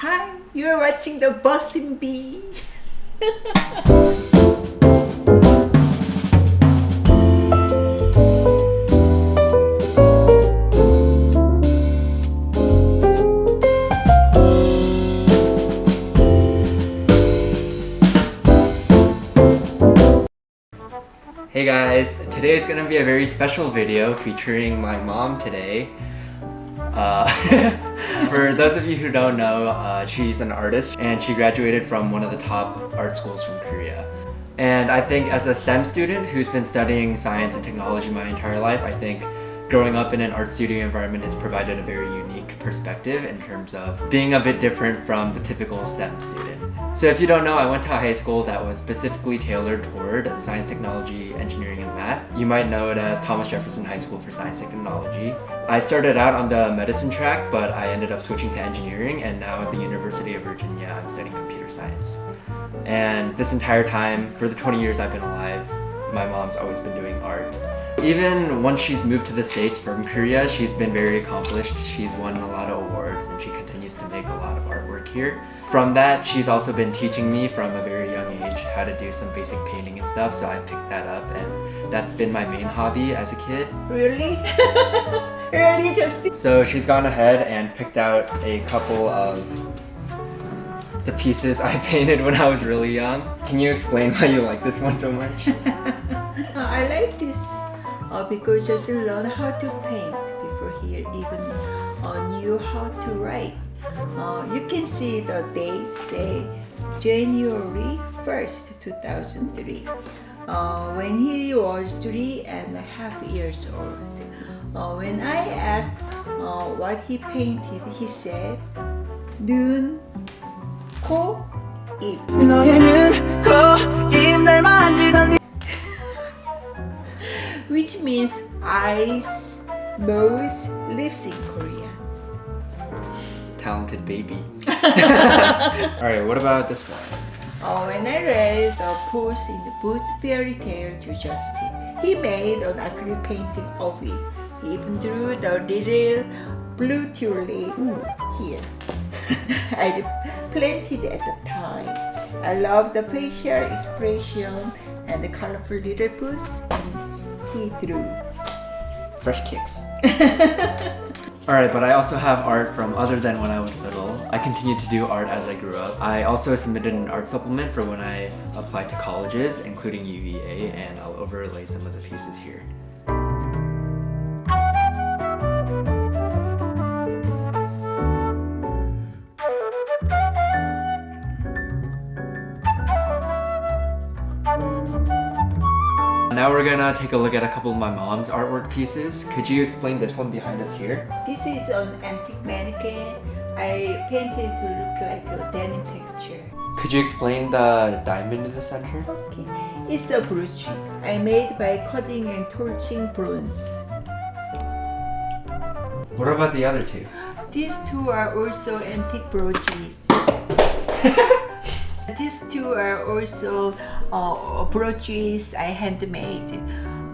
Hi, you're watching the Boston Bee. Hey guys, today is gonna be a very special video featuring my mom today. For those of you who don't know, she's an artist and she graduated from one of the top art schools from Korea. And I think as a STEM student who's been studying science and technology my entire life, I think growing up in an art studio environment has provided a very unique perspective in terms of being a bit different from the typical STEM student. So if you don't know, I went to a high school that was specifically tailored toward science, technology, engineering, and math. You might know it as Thomas Jefferson High School for Science and Technology. I started out on the medicine track, but I ended up switching to engineering, and now at the University of Virginia, I'm studying computer science. And this entire time, for the 20 years I've been alive, my mom's always been doing art. Even once she's moved to the States from Korea, she's been very accomplished. She's won a lot of awards and she continues to make a lot of artwork here. From that, she's also been teaching me from a very young age how to do some basic painting and stuff, so I picked that up and that's been my main hobby as a kid. Really? Really just... So she's gone ahead and picked out a couple of the pieces I painted when I was really young. Can you explain why you like this one so much? I like this because just learn how to paint before he even knew how to write. You can see the date, say January 1st, 2003, when he was 3.5 years old. When I asked what he painted, he said, 눈, 코, 입. Which means eyes, nose, lips in Korean. Talented baby. Alright, what about this one? When I read the Puss in the Boots fairy tale to Justin, he made an acrylic painting of it. He even drew the little blue tulip here. I planted at the time. I love the facial expression and the colorful little puss he drew. Fresh kicks. Alright, but I also have art from other than when I was little. I continued to do art as I grew up. I also submitted an art supplement for when I applied to colleges, including UVA, and I'll overlay some of the pieces here. Now we're gonna take a look at a couple of my mom's artwork pieces. Could you explain this one behind us here? This is an antique mannequin. I painted to look like a denim texture. Could you explain the diamond in the center? Okay. It's a brooch I made by cutting and torching bronze. What about the other two? These two are also antique brooches. These two are also brooches I handmade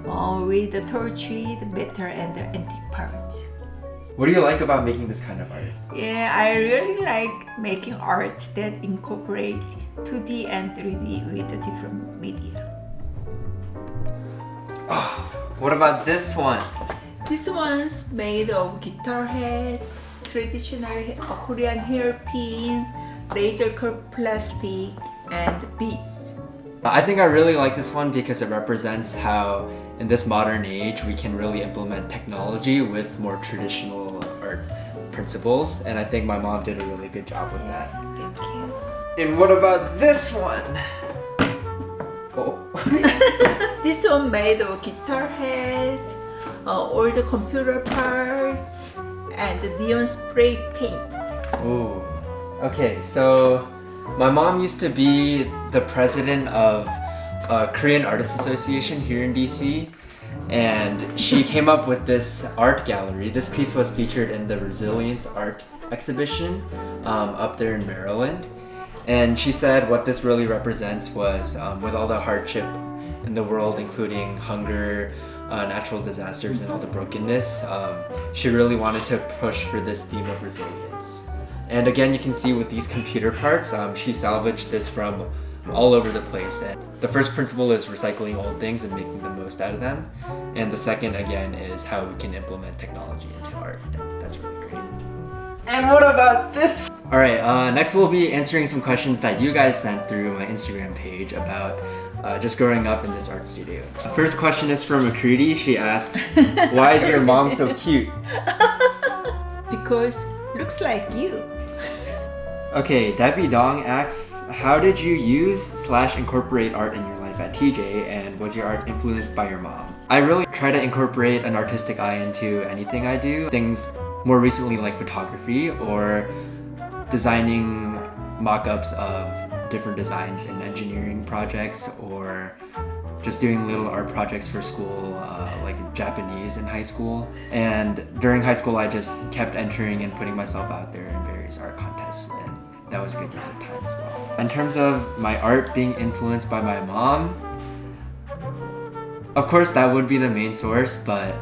with the tortured metal and the antique parts. What do you like about making this kind of art? Yeah, I really like making art that incorporate 2D and 3D with the different media. Oh, what about this one? This one's made of guitar head, traditional Korean hairpin, laser cut plastic, and beads. I think I really like this one because it represents how in this modern age we can really implement technology with more traditional art principles, and I think my mom did a really good job with that. Thank you. And what about this one? Oh. This one made of guitar head, all the computer parts, and the neon spray paint. Ooh. Okay, so my mom used to be the president of Korean Artists Association here in DC, and she came up with this art gallery. This piece was featured in the Resilience Art Exhibition up there in Maryland, and she said what this really represents was with all the hardship in the world, including hunger, natural disasters, and all the brokenness, she really wanted to push for this theme of resilience. And again, you can see with these computer parts, she salvaged this from all over the place. And the first principle is recycling old things and making the most out of them. And the second, again, is how we can implement technology into art. And that's really great. And what about this? All right, next we'll be answering some questions that you guys sent through my Instagram page about just growing up in this art studio. First question is from Akriti. She asks, why is your mom so cute? Because looks like you. Okay, Debbie Dong asks, how did you use/incorporate art in your life at TJ, and was your art influenced by your mom? I really try to incorporate an artistic eye into anything I do. Things more recently like photography or designing mock-ups of different designs in engineering projects, or just doing little art projects for school, like Japanese in high school. And during high school, I just kept entering and putting myself out there in various art contests, and that was a good use of time as well. In terms of my art being influenced by my mom, of course that would be the main source, but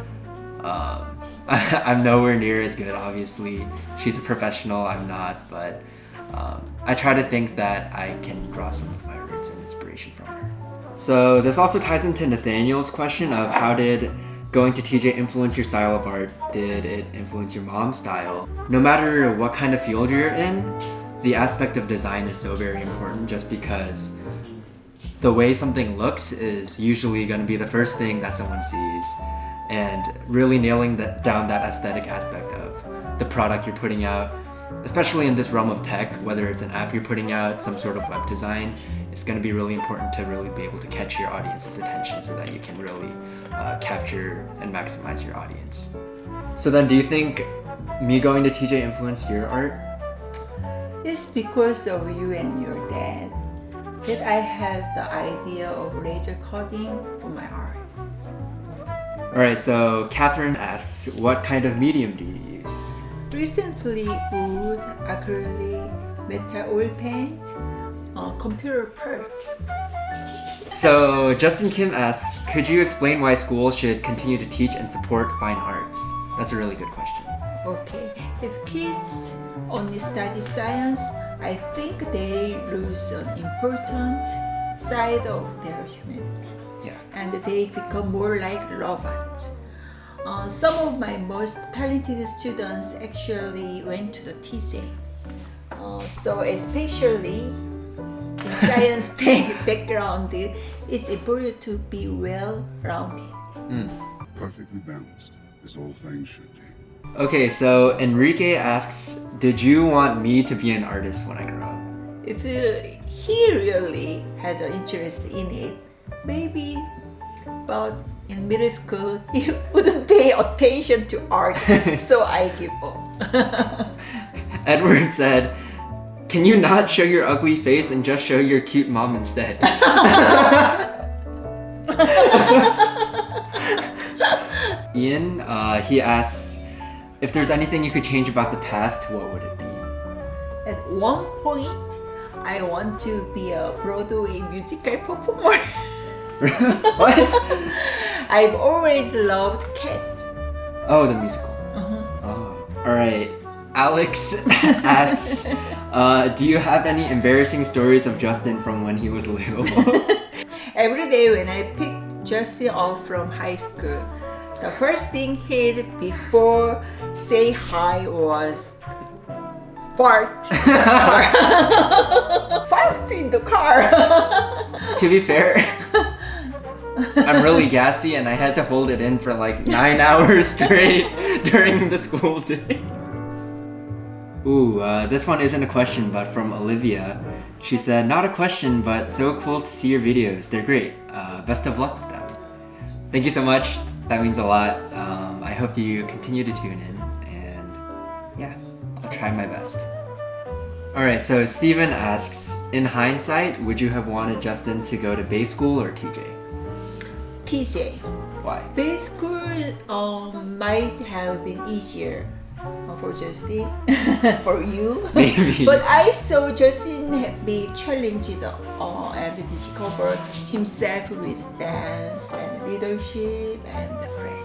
I'm nowhere near as good, obviously. She's a professional, I'm not, but I try to think that I can draw some of my roots and inspiration from her. So this also ties into Nathaniel's question of how did going to TJ influence your style of art? Did it influence your mom's style? No matter what kind of field you're in, the aspect of design is so very important, just because the way something looks is usually going to be the first thing that someone sees. And really nailing down that aesthetic aspect of the product you're putting out, especially in this realm of tech, whether it's an app you're putting out, some sort of web design, it's going to be really important to really be able to catch your audience's attention so that you can really capture and maximize your audience. So then, do you think me going to TJ influenced your art? It's because of you and your dad that I had the idea of laser cutting for my art. Alright, so Catherine asks, what kind of medium do you use? Recently, wood, acrylic, metal oil paint, computer parts. So Justin Kim asks, could you explain why schools should continue to teach and support fine arts? That's a really good question. Okay, if kids only study science, I think they lose an important side of their humanity. Yeah. And they become more like robots. Some of my most talented students actually went to the TJ. So especially in science tech background, it's important to be well-rounded. Perfectly balanced, as all things should be. Okay, so Enrique asks, did you want me to be an artist when I grow up? If he really had an interest in it, maybe, but in middle school, he wouldn't pay attention to art, so I give up. Edward said, can you not show your ugly face and just show your cute mom instead? Ian, he asks, if there's anything you could change about the past, what would it be? At one point, I want to be a Broadway musical performer. What? I've always loved Cats. Oh, the musical. Oh, all right. Alex asks, do you have any embarrassing stories of Justin from when he was little? Every day when I picked Justin up from high school, the first thing he did before say hi was fart. Fart in the car. To be fair, I'm really gassy and I had to hold it in for like 9 hours straight during the school day. Ooh, this one isn't a question, but from Olivia. She said, not a question, but so cool to see your videos. They're great. Best of luck with them. Thank you so much. That means a lot. I hope you continue to tune in, and yeah, I'll try my best. Alright, so Steven asks, in hindsight, would you have wanted Justin to go to Bay School or TJ? TJ. Why? Bay school might have been easier for Justin, for you. Maybe. But I saw Justin be challenged and discover himself with dance and leadership and friends.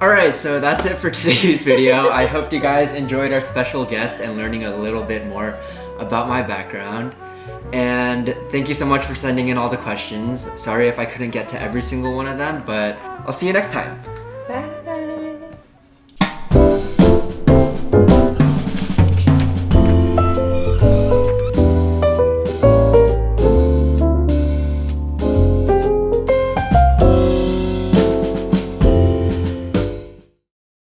Alright, so that's it for today's video. I hope you guys enjoyed our special guest and learning a little bit more about my background. And thank you so much for sending in all the questions. Sorry if I couldn't get to every single one of them, but I'll see you next time.